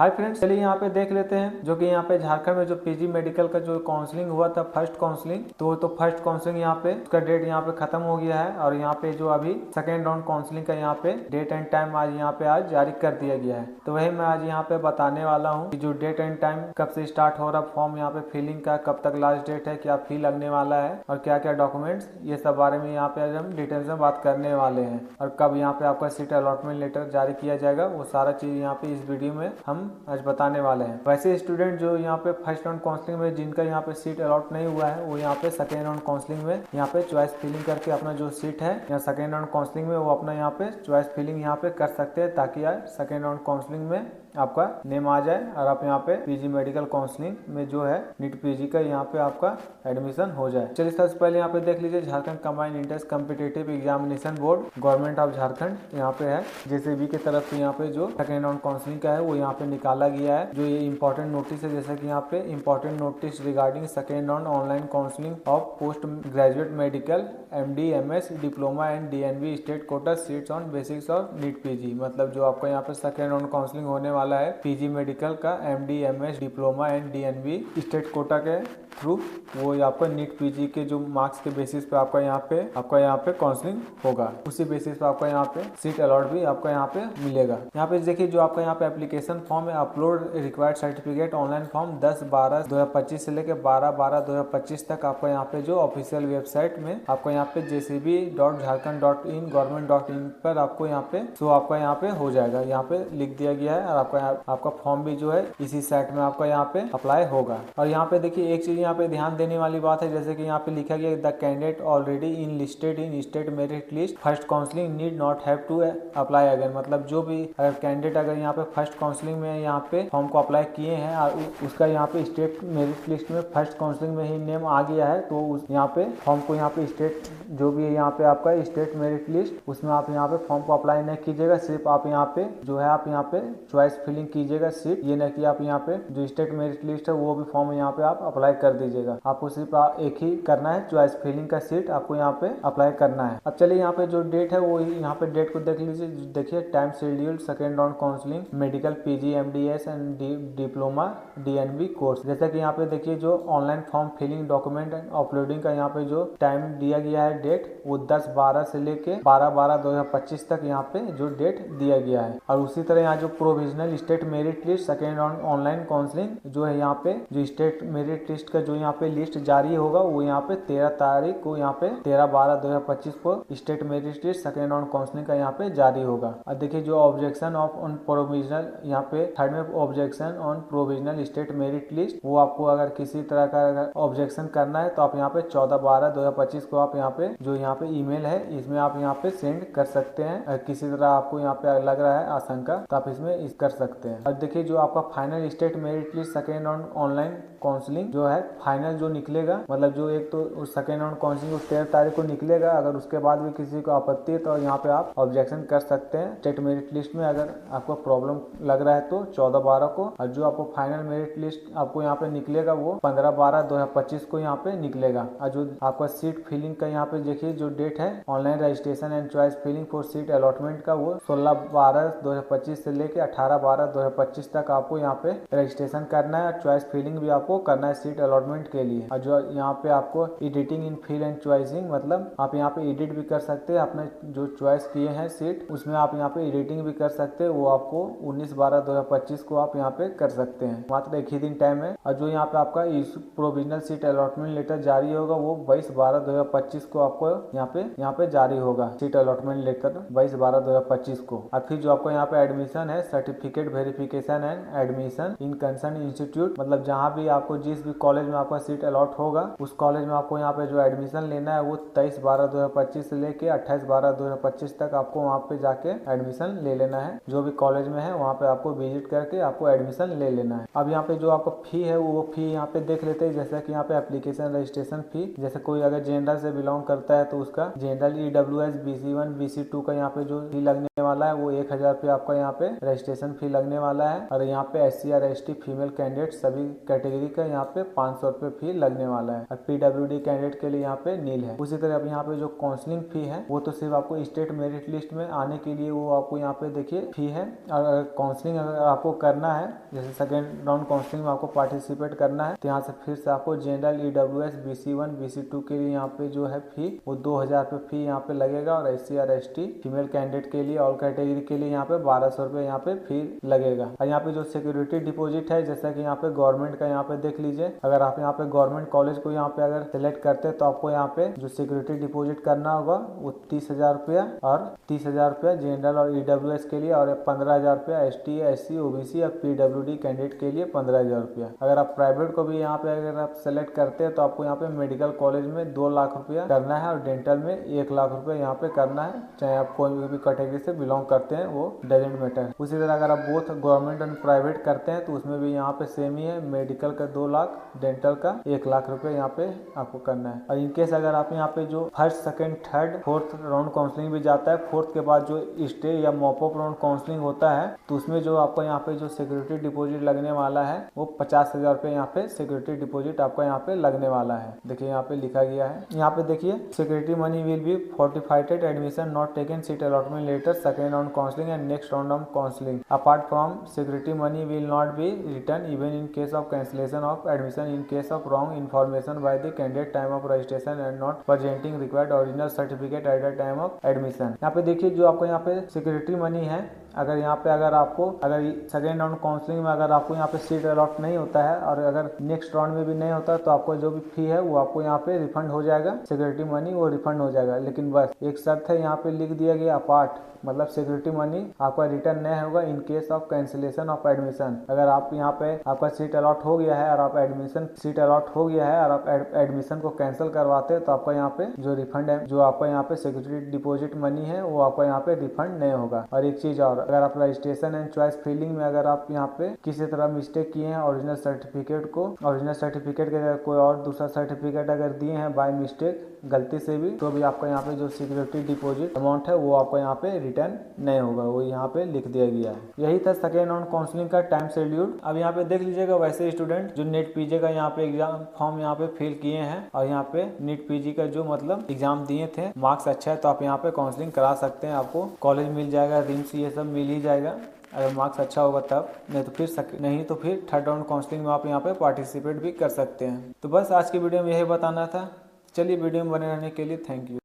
Hi friends, चलिए यहाँ पे देख लेते हैं जो कि यहाँ पे झारखंड में जो पीजी मेडिकल का जो काउंसलिंग हुआ था फर्स्ट काउंसलिंग, तो फर्स्ट काउंसलिंग यहाँ पे उसका डेट यहाँ पे खत्म हो गया है। और यहाँ पे जो अभी सेकेंड राउंड काउंसलिंग का यहाँ पे डेट एंड टाइम आज जारी कर दिया गया है। तो वही मैं आज यहाँ पे बताने वाला हूँ कि जो डेट एंड टाइम कब से स्टार्ट हो रहा, फॉर्म यहाँ पे फिलिंग का कब तक लास्ट डेट है, क्या फी लगने वाला है और क्या क्या डॉक्यूमेंट्स, ये सब बारे में यहाँ पे आज हम डिटेल्स में बात करने वाले हैं। और कब यहाँ पे आपका सीट अलॉटमेंट लेटर जारी किया जाएगा, वो सारा चीज यहाँ पे इस वीडियो में हम आज बताने वाले हैं। वैसे स्टूडेंट जो यहाँ पे फर्स्ट राउंड काउंसलिंग में जिनका यहाँ पे सीट अलॉट नहीं हुआ है, वो यहाँ पे सेकेंड राउंड काउंसलिंग में यहाँ पे चॉइस फिलिंग करके अपना जो सीट है या सेकेंड राउंड काउंसलिंग में वो अपना यहाँ पे चॉइस फिलिंग यहाँ पे कर सकते हैं, ताकि यार सेकेंड राउंड काउंसलिंग में आपका नेम आ जाए और आप यहाँ पे पीजी मेडिकल काउंसलिंग में जो है नीट पीजी का यहाँ पे आपका एडमिशन हो जाए। चलिए सबसे पहले यहाँ पे देख लीजिए, Jharkhand combined entrance competitive examination board government of Jharkhand यहाँ पे है, जेसीबी की तरफ से यहाँ पे जो सेकेंड राउंड काउंसलिंग का है वो यहाँ पे निकाला गया है। जो ये इंपॉर्टेंट नोटिस है, जैसे कि यहाँ पे important notice regarding second round online counselling of post graduate medical MD MS diploma and DNV state quota seats on basics of NEET PG. मतलब जो आपका यहाँ पे सेकेंड राउंड काउंसलिंग होने वाला है पीजी मेडिकल का MD MS diploma and DNV state Kota के थ्रू, वो आपका नीट पीजी के जो मार्क्स के बेसिस पे आपका यहाँ पे काउंसलिंग होगा। उसी बेसिस पे आपका यहाँ पे सीट अलॉट भी आपका यहाँ पे मिलेगा। यहाँ पे देखिए जो आपका यहाँ पे एप्लीकेशन फॉर्म है, upload required certificate online form 10/12/2025 से लेकर 12/12/2025 तक आपका यहाँ पे जो ऑफिशियल वेबसाइट में आपको यहाँ पे jcb.jharkhand.in government.in पर आपको यहाँ पे आपका यहाँ पे हो जाएगा, यहाँ पे लिख दिया गया है। और आपका फॉर्म भी जो है इसी साइट में आपका यहाँ पे अप्लाई होगा। और यहाँ पे देखिए एक चीज यहाँ पे ध्यान देने वाली बात है, जैसे कि यहाँ पे लिखा गया the candidate already enlisted in state merit list first counselling need not have to apply again. मतलब जो भी अगर कैंडिडेट अगर यहाँ पे फर्स्ट काउंसलिंग में यहाँ पे फॉर्म को अप्लाई किए हैं और उसका यहाँ पे स्टेट मेरिट लिस्ट में फर्स्ट काउंसलिंग में ही नेम आ गया है, तो उस यहाँ पे फॉर्म को यहाँ पे स्टेट जो भी है यहाँ पे आपका स्टेट मेरिट लिस्ट, उसमें आप यहाँ पे फॉर्म को अप्लाई नहीं कीजिएगा। सिर्फ आप यहाँ पे जो है आप यहाँ पे चॉइस फिलिंग कीजिएगा सीट, ये नहीं कि आप यहाँ पे जो स्टेट मेरिट लिस्ट है वो भी फॉर्म यहाँ पे आप अप्लाई कर दीजिएगा। आपको सिर्फ एक ही करना है, चॉइस फिलिंग का सीट आपको यहाँ पे अप्लाई करना है। अब चलिए यहाँ पे जो डेट है वो यहाँ पे डेट को देख लीजिए। देखिए time schedule second round counselling medical PG MDS and diploma DNV course. जैसा कि यहाँ पे देखिए जो online form filling document and uploading का यहाँ पे जो टाइम दिया गया है डेट, वो 10/12 से लेके 12/12/2025 तक यहाँ पे जो डेट दिया गया है। और उसी तरह यहाँ जो provisional state merit list second round online counselling जो है यहाँ पे जो स्टेट मेरिट लिस्ट का जो यहाँ पे लिस्ट जारी होगा, वो यहाँ पे 13 तारीख को यहाँ पे 13/12/2025 को state merit list second round counselling का यहाँ पे जारी होगा। अब देखिए जो ऑब्जेक्शन ऑन प्रोविजनल यहाँ पे थर्ड में objection on provisional state merit list, वो आपको अगर किसी तरह का अगर ऑब्जेक्शन करना है तो आप यहाँ पे 14/12/2025 को आप यहाँ पे जो यहाँ पे ईमेल है इसमें आप यहाँ पे सेंड कर सकते हैं। अगर किसी तरह आपको यहाँ पे लग रहा है आशंका तो आप इसमें कर सकते हैं। अब देखिए जो आपका final state merit list second round online counselling जो है फाइनल जो निकलेगा, मतलब जो एक तो सेकेंड राउंड काउंसलिंग 13 तारीख को निकलेगा। अगर उसके बाद भी किसी को आपत्ति है तो यहाँ पे आप ऑब्जेक्शन कर सकते हैं स्टेट मेरिट लिस्ट में, अगर आपको प्रॉब्लम लग रहा है तो 14/12 को। और जो आपको फाइनल मेरिट लिस्ट आपको यहाँ पे निकलेगा वो 15/12/2025 को यहाँ पे निकलेगा। और जो आपका सीट फिलिंग का यहाँ पे देखिए जो डेट है online registration and choice filling for seat allotment का, वो 16/12/2025 से लेके 18/12/2025 तक आपको यहाँ पे रजिस्ट्रेशन करना है। चॉइस फिलिंग भी आपको करना है सीट अलॉटमेंट के लिए। और जो यहाँ पे आपको editing in fill and choicing, मतलब आप यहाँ पे एडिट भी कर सकते हैं अपने जो चॉइस किए हैं सीट, उसमें आप यहाँ पे एडिटिंग भी कर सकते हैं। वो आपको 19/12/2025 को आप यहाँ पे कर सकते हैं, मात्र एक ही दिन टाइम है। और जो यहाँ पे आपका प्रोविजनल सीट अलॉटमेंट लेटर जारी होगा वो 22/12/2025 को आपको यहाँ पे जारी होगा सीट अलॉटमेंट लेटर 22/12/2025 को। और फिर जो आपको यहाँ पे एडमिशन है certificate verification and admission in concern institute, मतलब जहाँ भी आपको जिस भी कॉलेज में आपका सीट अलॉट होगा उस कॉलेज में आपको यहाँ पे जो एडमिशन लेना है वो 23/12/2025 से लेके 28/12/2025 तक आपको वहाँ पे जाके एडमिशन ले लेना है। जो भी कॉलेज में है वहाँ पे आपको विजिट करके आपको एडमिशन ले लेना है। अब यहाँ पे जो आपका फी है वो फी यहाँ पे देख लेते हैं। जैसा कि यहाँ पे एप्लीकेशन रजिस्ट्रेशन फी, जैसे कोई अगर जनरल से बिलोंग करता है तो उसका जनरल EWS BC1 BC2 का यहाँ पे जो फी लगने वाला है वो 1000 रुपये आपका यहाँ पे रजिस्ट्रेशन फी लगने वाला है। और यहाँ पे SC और ST फीमेल कैंडिडेट सभी कैटेगरी का यहाँ पे 500 रुपये फी लगने वाला है। और PWD कैंडिडेट के लिए यहाँ पे नील है। उसी तरह अब यहाँ पे जो काउंसलिंग फी है वो तो सिर्फ आपको स्टेट मेरिट लिस्ट में आने के लिए वो आपको यहाँ पे देखिए फी है। और काउंसलिंग अगर आपको करना है, जैसे सेकेंड राउंड काउंसलिंग में आपको पार्टिसिपेट करना है, तो यहाँ से फिर से आपको जनरल EWS BC1 BC2 के लिए यहाँ पे जो है फी वो 2000 रुपये फी यहाँ पे लगेगा। और SC और ST फीमेल कैंडिडेट के लिए ऑल कैटेगरी के लिए यहाँ पे 1200 रुपये यहाँ पे फी लगेगा। और यहाँ पे जो सिक्योरिटी डिपॉजिट है, जैसा कि यहाँ पे गवर्नमेंट का यहाँ पे देख लीजिए, अगर आप यहाँ पे गवर्नमेंट कॉलेज को यहाँ पे अगर सिलेक्ट करते हैं तो आपको यहाँ पे जो सिक्योरिटी डिपॉजिट करना होगा वो 30,000 रुपया और 30,000 रुपया जनरल और EWS के लिए, और 15,000 रुपया ST SC OBC और PWD कैंडिडेट के लिए 15,000 रुपया। अगर आप प्राइवेट को भी यहाँ पे अगर आप सेलेक्ट करते हैं तो आपको यहाँ पे मेडिकल कॉलेज में 2 लाख रुपया करना है और डेंटल में 1 लाख रुपया यहाँ पे करना है। चाहे आप कोई भी कैटेगरी से बिलोंग करते हैं वो डजेंट मैटर। उसी तरह अगर आप बोथ गवर्नमेंट एंड प्राइवेट करते हैं तो उसमें भी यहाँ पे सेम ही है, मेडिकल का 2 लाख, डेंटल का 1 लाख रुपये यहाँ पे आपको करना है। और इनकेस अगर आप यहाँ पे जो first second third fourth round counselling भी जाता है, फोर्थ के बाद जो स्टे या मॉपअप राउंड काउंसलिंग होता है तो उसमें जो आपको यहाँ पे जो सिक्योरिटी डिपॉजिट लगने वाला है वो 50,000 रुपये यहाँ पे सिक्योरिटी डिपॉजिट आपको यहाँ पे लगने वाला है। देखिए यहाँ पे लिखा गया है, यहाँ पे देखिए security money will be fortified at admission not taken seat allotment letter second round counselling and next round of counselling apart from security money will not be return even in case of cancellation of admission in case of wrong information by the candidate time of registration and not presenting required original certificate at the time of admission. यहाँ पे देखिए जो आपको यहाँ पे security money है, अगर यहाँ पे अगर आपको अगर सेकेंड राउंड काउंसलिंग में अगर आपको यहाँ पे सीट अलॉट नहीं होता है और अगर नेक्स्ट राउंड में भी नहीं होता तो आपको जो भी फी है वो आपको यहाँ पे रिफंड हो जाएगा, सिक्योरिटी मनी वो रिफंड हो जाएगा। लेकिन बस एक शर्त है, यहाँ पे लिख दिया गया अपार्ट, मतलब सिक्योरिटी मनी आपका रिटर्न नहीं होगा इन case of cancellation of admission. अगर आप यहाँ पे आपका सीट अलॉट हो गया है और आप एडमिशन सीट अलॉट हो गया है और आप एडमिशन को कैंसिल करवाते हैं तो आपका यहाँ पे जो रिफंड है, जो आपका यहाँ पे सिक्योरिटी डिपॉजिट मनी है वो आपका यहाँ पे रिफंड नहीं होगा। और एक चीज और, अगर आप रजिस्ट्रेशन एंड चॉइस फिलिंग में अगर आप यहाँ पे किसी तरह मिस्टेक किए हैं, ओरिजिनल सर्टिफिकेट के अगर कोई और दूसरा सर्टिफिकेट अगर दिए हैं बाय मिस्टेक गलती से भी, तो भी आपका यहाँ पे जो सिक्योरिटी डिपॉजिट अमाउंट है वो आपको यहाँ पे रिटर्न नहीं होगा, वो यहाँ पे लिख दिया गया है। यही था सेकेंड राउंड काउंसलिंग का टाइम शेड्यूल। अब यहाँ पे देख लीजिएगा, वैसे स्टूडेंट जो नेट पीजी का यहाँ पे एग्जाम फॉर्म यहाँ पे फिल किए हैं और यहाँ पे नेट पीजी का जो मतलब एग्जाम दिए थे, मार्क्स अच्छा है तो आप यहाँ पे काउंसलिंग करा सकते हैं, आपको कॉलेज मिल जाएगा, रिम्स ये सब मिल ही जाएगा अगर मार्क्स अच्छा होगा तब, नहीं तो फिर थर्ड राउंड काउंसलिंग में आप यहाँ पे पार्टिसिपेट भी कर सकते हैं। तो बस आज की वीडियो में यही बताना था। चलिए वीडियो में बने रहने के लिए थैंक यू।